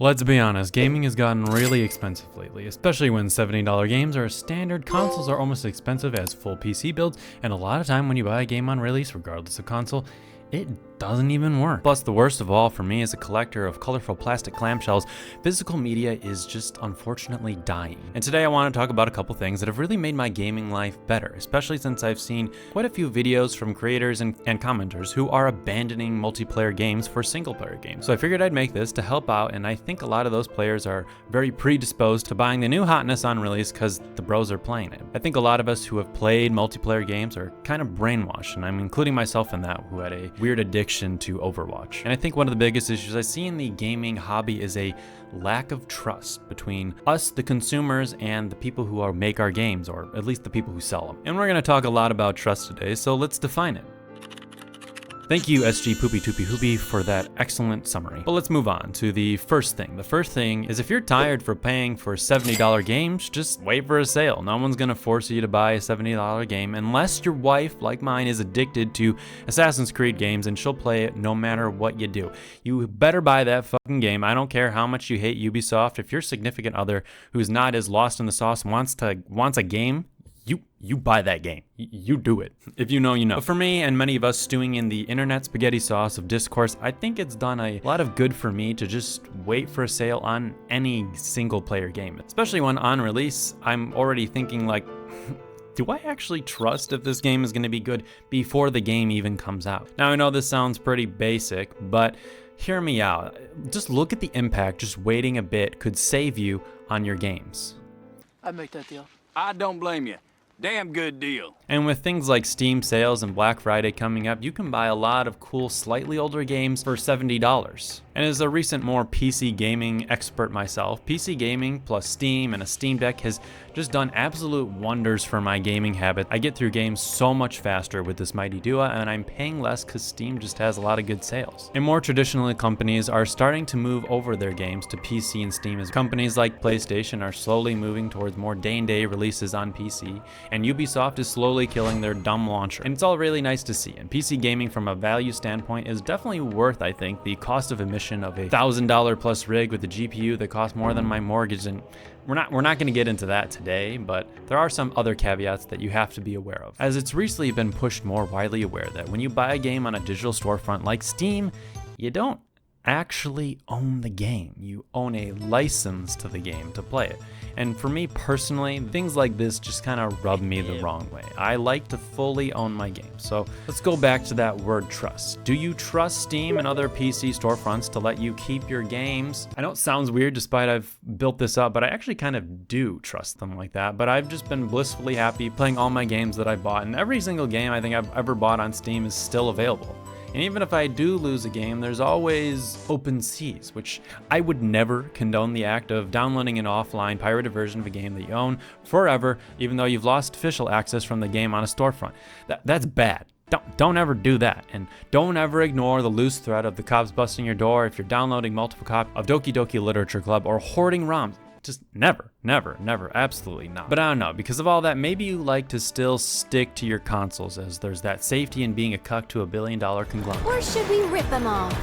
Let's be honest, gaming has gotten really expensive lately, especially when $70 games are standard. Consoles are almost as expensive as full PC builds, and a lot of time when you buy a game on release, regardless of console, it doesn't even work. Plus, the worst of all for me as a collector of colorful plastic clamshells, physical media is just unfortunately dying. And today I want to talk about a couple things that have really made my gaming life better, especially since I've seen quite a few videos from creators and commenters who are abandoning multiplayer games for single player games. So I figured I'd make this to help out, and I think a lot of those players are very predisposed to buying the new hotness on release because the bros are playing it. I think a lot of us who have played multiplayer games are kind of brainwashed, and I'm including myself in that, who had a weird addiction to Overwatch. And I think one of the biggest issues I see in the gaming hobby is a lack of trust between us, the consumers, and the people who make our games, or at least the people who sell them. And we're going to talk a lot about trust today, so let's define it. Thank you, SG Poopy Toopy Hoopy, for that excellent summary. But let's move on to the first thing. The first thing is, if you're tired for paying for $70 games, just wait for a sale. No one's gonna force you to buy a $70 game unless your wife, like mine, is addicted to Assassin's Creed games and she'll play it no matter what you do. You better buy that fucking game. I don't care how much you hate Ubisoft. If your significant other who's not as lost in the sauce wants a game, you buy that game. You do it. If you know, you know. But for me and many of us stewing in the internet spaghetti sauce of discourse, I think it's done a lot of good for me to just wait for a sale on any single player game. Especially when on release, I'm already thinking like, do I actually trust if this game is going to be good before the game even comes out? Now I know this sounds pretty basic, but hear me out. Just look at the impact just waiting a bit could save you on your games. I'd make that deal. I don't blame you. Damn good deal. And with things like Steam sales and Black Friday coming up, you can buy a lot of cool, slightly older games for $70. And as a recent more PC gaming expert myself, PC gaming plus Steam and a Steam Deck has just done absolute wonders for my gaming habit. I get through games so much faster with this mighty duo, and I'm paying less because Steam just has a lot of good sales. And more traditionally, companies are starting to move over their games to PC and Steam, as companies like PlayStation are slowly moving towards more day-and-day releases on PC, and Ubisoft is slowly killing their dumb launcher. And it's all really nice to see. And PC gaming from a value standpoint is definitely worth, I think, the cost of admission of a $1,000 plus rig with a GPU that costs more than my mortgage. And we're not going to get into that today, but there are some other caveats that you have to be aware of, as it's recently been pushed more widely aware that when you buy a game on a digital storefront like Steam, you don't actually own the game. You own a license to the game to play it. And for me personally, things like this just kind of rub me the wrong way. I like to fully own my game. So let's go back to that word trust. Do you trust Steam and other PC storefronts to let you keep your games? I know it sounds weird despite I've built this up, but I actually kind of do trust them like that. But I've just been blissfully happy playing all my games that I bought, and every single game I think I've ever bought on Steam is still available. And even if I do lose a game, there's always open seas, which I would never condone the act of downloading an offline pirated version of a game that you own forever, even though you've lost official access from the game on a storefront. That's bad. Don't ever do that. And don't ever ignore the loose threat of the cops busting your door if you're downloading multiple copies of Doki Doki Literature Club or hoarding ROMs. Just never, absolutely not. But I don't know, because of all that, maybe you like to still stick to your consoles, as there's that safety in being a cuck to $1 billion conglomerate. Or should we rip them off?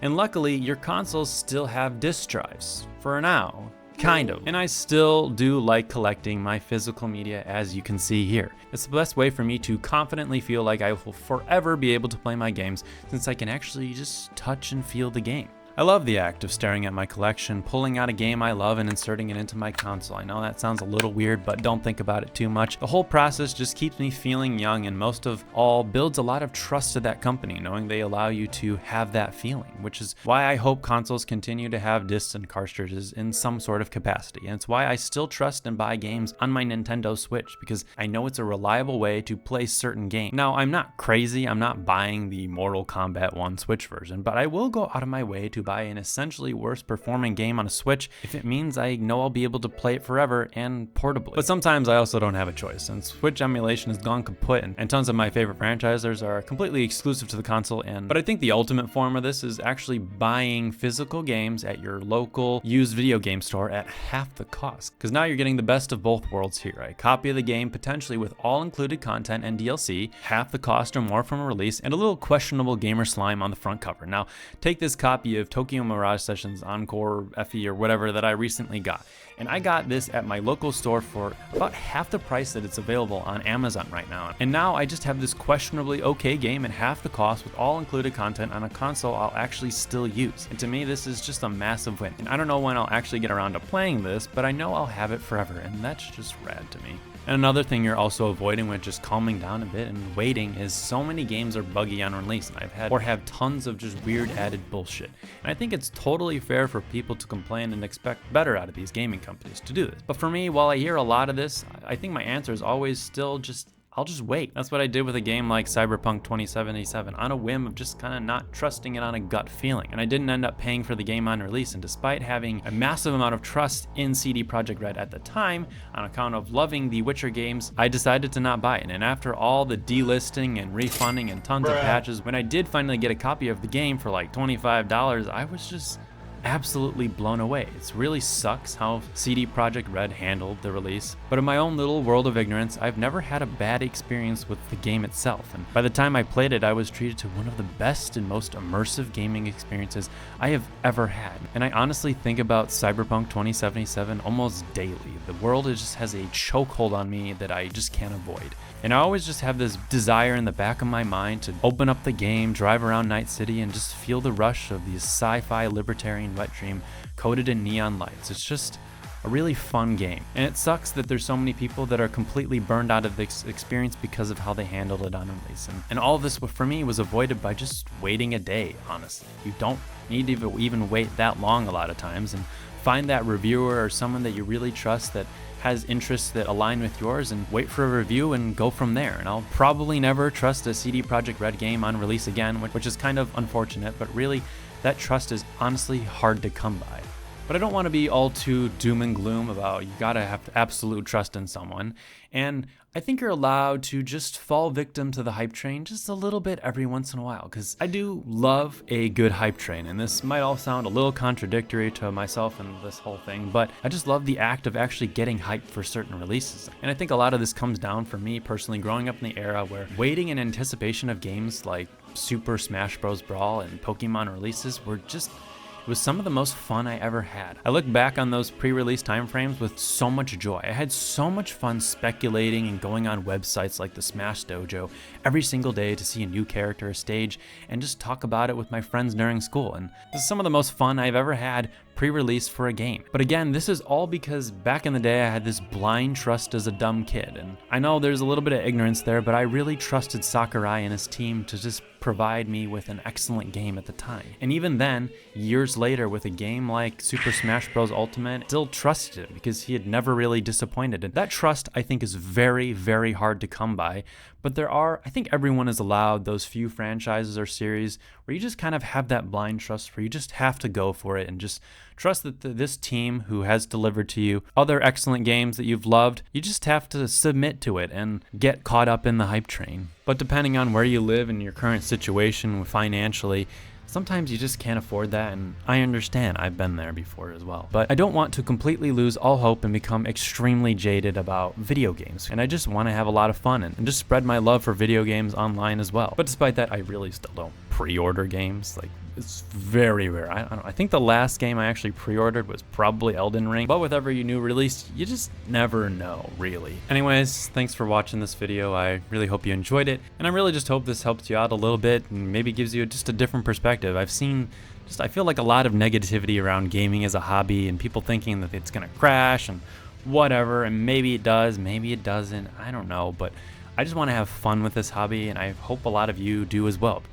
And luckily, your consoles still have disk drives, for now. Kind of. And I still do like collecting my physical media, as you can see here. It's the best way for me to confidently feel like I will forever be able to play my games, since I can actually just touch and feel the game. I love the act of staring at my collection, pulling out a game I love and inserting it into my console. I know that sounds a little weird, but don't think about it too much. The whole process just keeps me feeling young, and most of all builds a lot of trust to that company, knowing they allow you to have that feeling, which is why I hope consoles continue to have discs and cartridges in some sort of capacity. And it's why I still trust and buy games on my Nintendo Switch, because I know it's a reliable way to play certain games. Now, I'm not crazy. I'm not buying the Mortal Kombat 1 Switch version, but I will go out of my way to buy an essentially worst performing game on a Switch if it means I know I'll be able to play it forever and portably. But sometimes I also don't have a choice, and Switch emulation has gone kaput, and tons of my favorite franchises are completely exclusive to the console. But I think the ultimate form of this is actually buying physical games at your local used video game store at half the cost, because now you're getting the best of both worlds here. A copy of the game potentially with all included content and DLC, half the cost or more from a release, and a little questionable gamer slime on the front cover. Now, take this copy of Tokyo Mirage Sessions Encore FE or whatever that I recently got. And I got this at my local store for about half the price that it's available on Amazon right now. And now I just have this questionably okay game at half the cost with all included content on a console I'll actually still use. And to me, this is just a massive win. And I don't know when I'll actually get around to playing this, but I know I'll have it forever, and that's just rad to me. And another thing you're also avoiding with just calming down a bit and waiting is so many games are buggy on release, and have tons of just weird added bullshit. And I think it's totally fair for people to complain and expect better out of these gaming companies to do this. But for me, while I hear a lot of this, I think my answer is always still just I'll just wait. That's what I did with a game like Cyberpunk 2077 on a whim of just kind of not trusting it on a gut feeling. And I didn't end up paying for the game on release, and despite having a massive amount of trust in CD Projekt Red at the time, on account of loving the Witcher games, I decided to not buy it. And after all the delisting and refunding and tons of patches, when I did finally get a copy of the game for like $25, I was just absolutely blown away. It really sucks how CD Projekt Red handled the release, but in my own little world of ignorance, I've never had a bad experience with the game itself, and by the time I played it, I was treated to one of the best and most immersive gaming experiences I have ever had. And I honestly think about Cyberpunk 2077 almost daily. The world just has a chokehold on me that I just can't avoid. And I always just have this desire in the back of my mind to open up the game, drive around Night City, and just feel the rush of the sci-fi libertarian wet dream coated in neon lights. It's just a really fun game. And it sucks that there's so many people that are completely burned out of this experience because of how they handled it on release. And all of this, for me, was avoided by just waiting a day, honestly. You don't need to even wait that long a lot of times, and find that reviewer or someone that you really trust that has interests that align with yours, and wait for a review and go from there. And I'll probably never trust a CD Projekt Red game on release again, which is kind of unfortunate, but really that trust is honestly hard to come by. But I don't want to be all too doom and gloom about you gotta have absolute trust in someone. And I think you're allowed to just fall victim to the hype train just a little bit every once in a while, because I do love a good hype train. And this might all sound a little contradictory to myself and this whole thing, but I just love the act of actually getting hyped for certain releases. And I think a lot of this comes down for me personally growing up in the era where waiting in anticipation of games like Super Smash Bros. Brawl and Pokemon releases were just, it was some of the most fun I ever had. I look back on those pre-release timeframes with so much joy. I had so much fun speculating and going on websites like the Smash Dojo every single day to see a new character or stage and just talk about it with my friends during school. And this is some of the most fun I've ever had pre-release for a game. But again, this is all because back in the day I had this blind trust as a dumb kid. And I know there's a little bit of ignorance there, but I really trusted Sakurai and his team to just provide me with an excellent game at the time. And even then, years later with a game like Super Smash Bros. Ultimate, still trusted him because he had never really disappointed. And that trust I think is very, very hard to come by. But I think everyone is allowed those few franchises or series where you just kind of have that blind trust where you just have to go for it and just trust that this team who has delivered to you other excellent games that you've loved, you just have to submit to it and get caught up in the hype train. But depending on where you live and your current situation financially, sometimes you just can't afford that, and I understand. I've been there before as well. But I don't want to completely lose all hope and become extremely jaded about video games. And I just want to have a lot of fun and just spread my love for video games online as well. But despite that, I really still don't pre-order games. Like, it's very rare. I think the last game I actually pre-ordered was probably Elden Ring. But with every new release, you just never know, really. Anyways, thanks for watching this video. I really hope you enjoyed it. And I really just hope this helps you out a little bit and maybe gives you just a different perspective. I feel like a lot of negativity around gaming as a hobby and people thinking that it's gonna crash and whatever, and maybe it does, maybe it doesn't, I don't know, but I just want to have fun with this hobby, and I hope a lot of you do as well.